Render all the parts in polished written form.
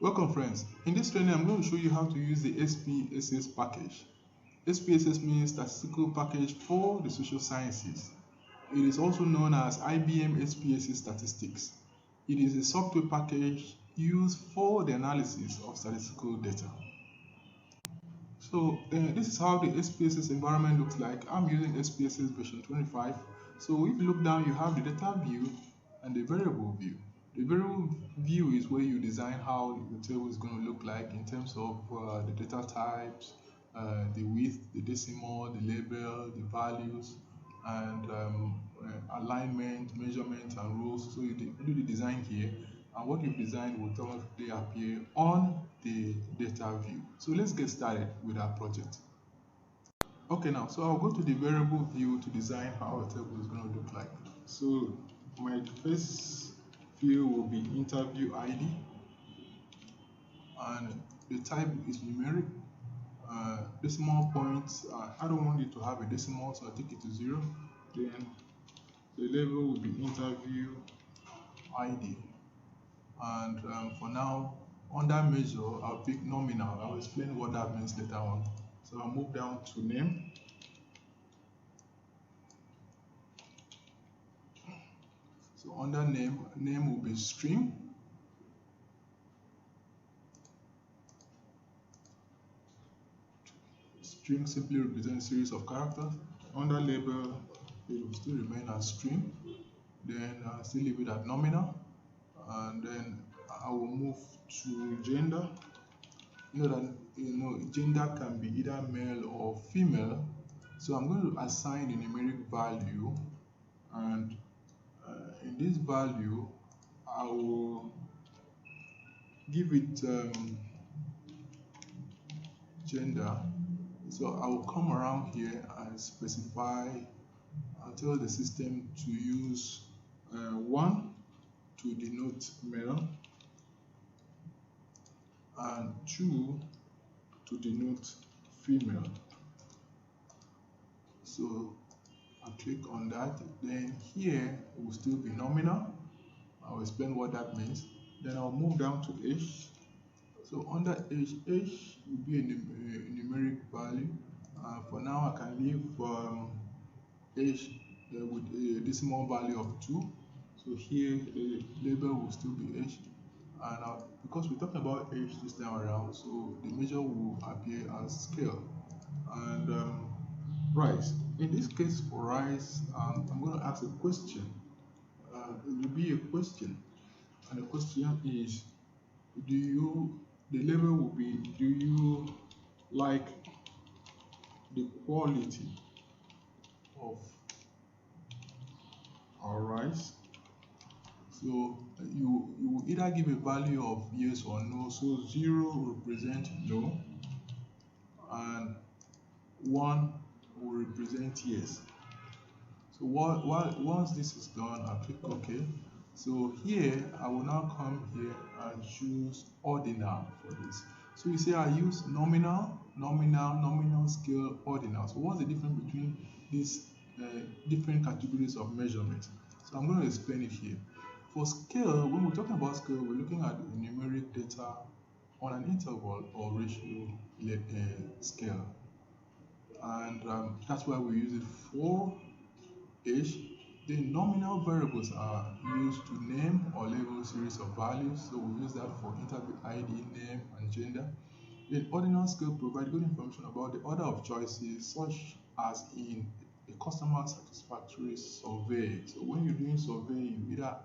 Welcome friends. In this training I'm going to show you how to use the SPSS package. SPSS means Statistical Package for the Social Sciences. It is also known as IBM SPSS Statistics. It is a software package used for the analysis of statistical data. So this is how the SPSS environment looks like. I'm using SPSS version 25. So if you look down, you have the data view and the variable view. The variable view is where you design how the table is going to look like in terms of the data types, the width, the decimal, the label, the values, and alignment, measurement, and rules. So you do the design here, and what you've designed will automatically appear on the data view. So let's get started with our project. Okay, now, so I'll go to the variable view to design how a table is going to look like. So my first field will be interview ID, and the type is numeric. Decimal points, I don't want it to have a decimal, so I'll take it to 0. Then the label will be interview ID. And for now, under measure, I'll pick nominal. I'll explain what that means later on. So I'll move down to name. So under name will be string. String simply represents a series of characters. Under label, it will still remain as string. Then I'll still leave it at nominal. And then I will move to gender. You know that gender can be either male or female. So I'm going to assign a numeric value, and in this value, I will give it gender. So I will come around here and specify, I'll tell the system to use 1 to denote male and 2 to denote female. So I'll click on that. Then here it will still be nominal. I'll explain what that means. Then I'll move down to age. So under age will be a numeric value. For now, I can leave age with a decimal value of 2. So here the label will still be age. And because we're talking about age this time around, so the measure will appear as scale. And rise. In this case for rise, I'm going to ask a question. It will be a question. And the question is, the label will be, do you like the quality of our rice? So you will either give a value of yes or no. So 0 represents no, and 1 will represent yes. So once this is done, I'll click OK. So here, I will now come here and choose ordinal for this. So you see I use nominal, scale, ordinal. So what's the difference between these different categories of measurement? So I'm going to explain it here. For scale, when we're talking about scale, we're looking at numeric data on an interval or ratio scale. And that's why we use it for age. The nominal variables are used to name or label a series of values. So we use that for interview ID, name, and gender. The ordinal scale provides good information about the order of choices, such as in a customer satisfactory survey. So when you're doing survey, you either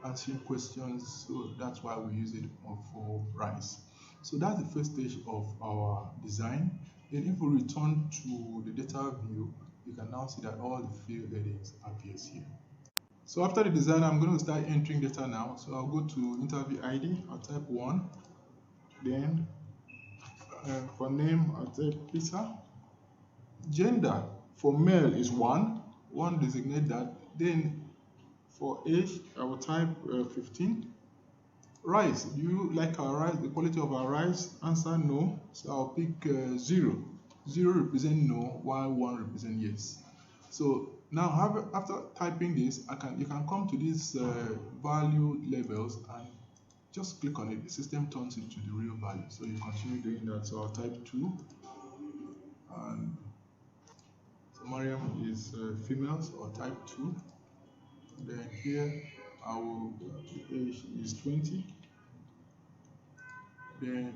answering questions. So that's why we use it for rice. So that's the first stage of our design. Then if we return to the data view, you can now see that all the field headings appears here. So after the design, I'm going to start entering data now. So I'll go to interview ID, I'll type 1. Then for name, I'll type Peter. Gender for male is 1. Designate that. Then for age, I will type 15. Rice, do you like our rice, the quality of our rice? Answer no. So I'll pick 0. 0 represents no, while 1 represents yes. So now after typing this, you can come to these value labels and just click on it, the system turns it to the real value. So you continue doing that. So I'll type 2, and so Mariam is female, so I'll type 2. Then here I will, the age is 20. Then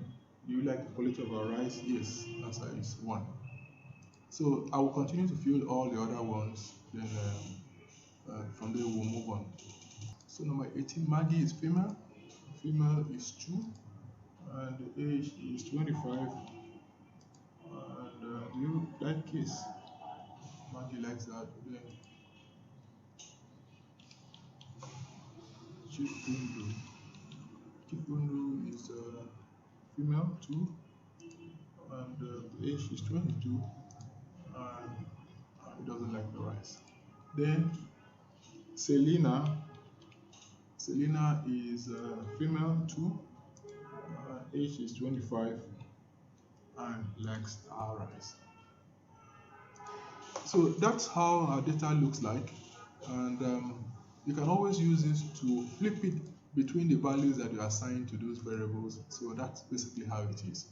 do you like the quality of our rice? Yes, answer is 1. So I will continue to fill all the other ones, then from there we'll move on. So number 18, Maggie is female. Female is 2, and the age is 25. And do you like kiss? Maggie likes that. Then Chifundu. Chifundu is female 2, and the age is 22, and he doesn't like the rice. Then Selena is female 2, age is 25, and likes our rice. So that's how our data looks like, and you can always use this to flip it between the values that you assign to those variables. So that's basically how it is.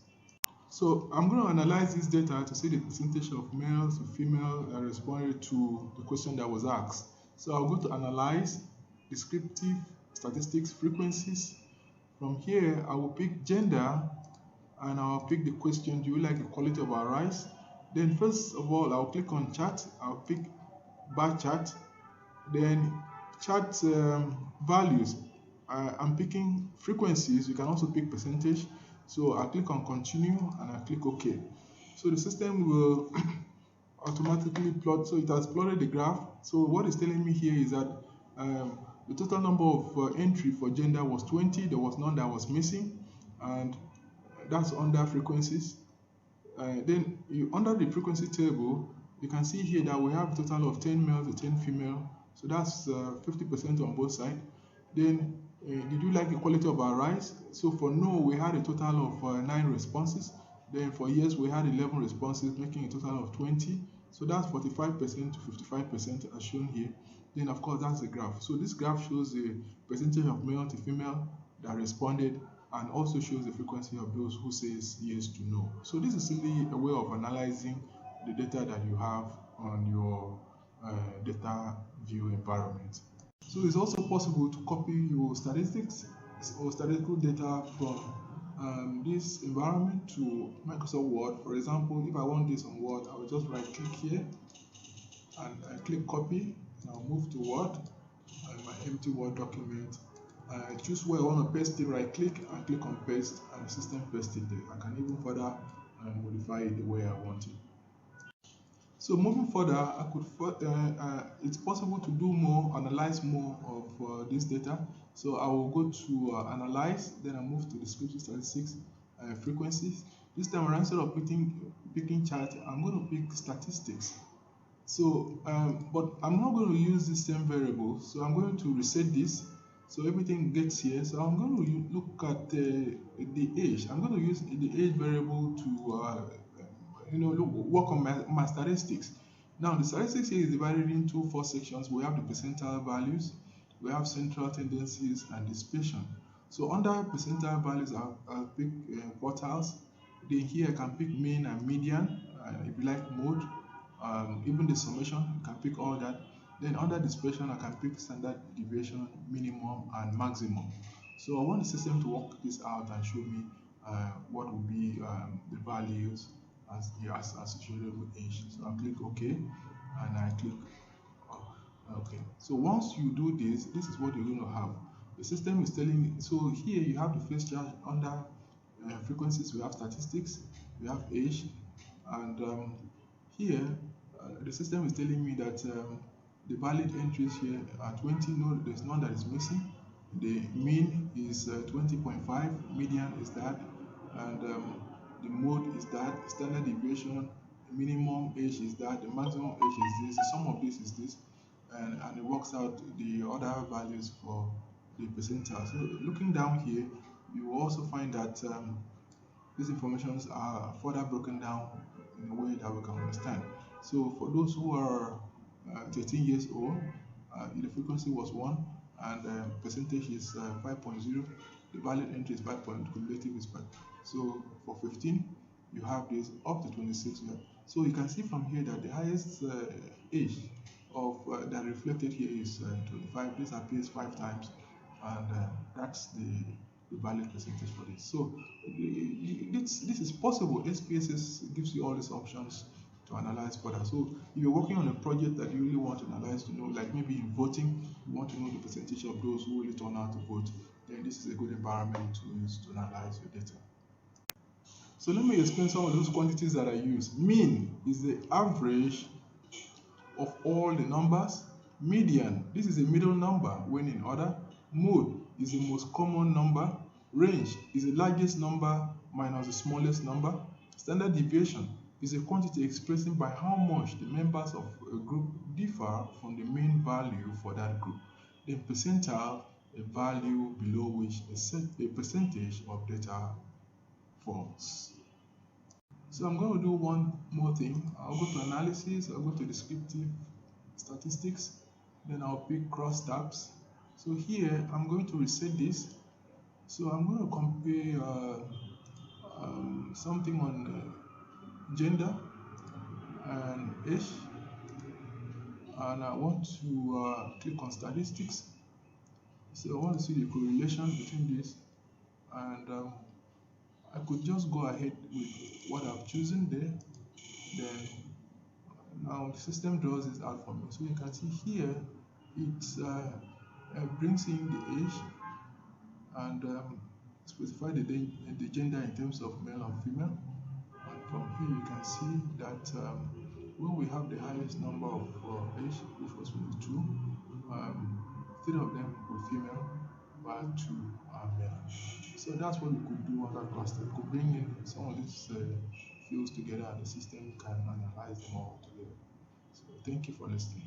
So I'm going to analyze this data to see the percentage of males to female that responded to the question that was asked. So I'll go to analyze, descriptive, statistics, frequencies. From here, I will pick gender, and I'll pick the question, do you like the quality of our rice? Then first of all, I'll click on chart. I'll pick bar chart. Then chart values. I'm picking frequencies. You can also pick percentage. So I'll click on continue, and I'll click OK. So the system will automatically plot. So it has plotted the graph. So what it's telling me here is that the total number of entry for gender was 20. There was none that was missing, and that's under frequencies. Then under the frequency table, you can see here that we have a total of 10 male to 10 female. So that's 50% on both sides. Then did you like the quality of our rice? So for no, we had a total of 9 responses. Then for yes, we had 11 responses, making a total of 20. So that's 45% to 55% as shown here. Then of course that's the graph. So this graph shows the percentage of male to female that responded, and also shows the frequency of those who says yes to no. So this is simply a way of analyzing the data that you have on your data view environment. So it's also possible to copy your statistics or statistical data from this environment to Microsoft Word. For example, if I want this on Word, I will just right click here and I click copy, and I'll move to Word and my empty Word document. I choose where I want to paste it, right click and click on paste, and the system pastes it there. I can even further modify it the way I want it. So moving further, it's possible to do more, analyze more of this data. So I will go to analyze, then I move to descriptive statistics, frequencies. This time around, instead of picking chart, I'm going to pick statistics. So, but I'm not going to use the same variable. So I'm going to reset this. So everything gets here. So I'm going to look at the age. I'm going to use the age variable to work on my statistics. Now the statistics here is divided into 4 sections. We have the percentile values, we have central tendencies, and dispersion. So under percentile values, I'll pick quartiles. Then here I can pick mean and median. If you like mode, even the summation, you can pick all that. Then under dispersion, I can pick standard deviation, minimum, and maximum. So I want the system to work this out and show me what will be the values as associated with age. So I'll click OK, and I click OK. So once you do this, this is what you're going to have. The system is telling me, so here you have the first chart under frequencies, we have statistics, we have age, and here the system is telling me that the valid entries here are 20. No, there's none that is missing. The mean is 20.5, median is that, and the mode is that, standard deviation, the minimum age is that, the maximum age is this, the sum of this is this, and it works out the other values for the percentile. So looking down here, you will also find that these informations are further broken down in a way that we can understand. So for those who are 13 years old, the frequency was 1, and percentage is 5.0. the valid entry is 5 point, cumulative is 5. So for 15, you have this up to 26. So you can see from here that the highest age of that reflected here is 25. This appears 5 times, and that's the valid percentage for this. So this is possible. SPSS gives you all these options to analyze further. So if you're working on a project that you really want to analyze to know, like maybe in voting, you want to know the percentage of those who really turn out to vote, then this is a good environment to use to analyze your data. So let me explain some of those quantities that I use. Mean is the average of all the numbers. Median, this is a middle number when in order. Mode is the most common number. Range is the largest number minus the smallest number. Standard deviation is a quantity expressing by how much the members of a group differ from the mean value for that group. Then percentile, a value below which a percentage of data falls. So I'm going to do one more thing. I'll go to analysis, I'll go to descriptive statistics, then I'll pick cross tabs. So here I'm going to reset this. So I'm going to compare something on gender and age, and I want to click on statistics. So I want to see the correlation between this, and I could just go ahead with what I've chosen there. Then now the system draws this out for me. So you can see here it brings in the age and specify the gender in terms of male and female. And from here you can see that when we have the highest number of age, which was 22, 3 of them were female, while 2 are male. So that's what we could do on that cluster. We could bring in some of these fields together and the system can analyze them all together. So thank you for listening.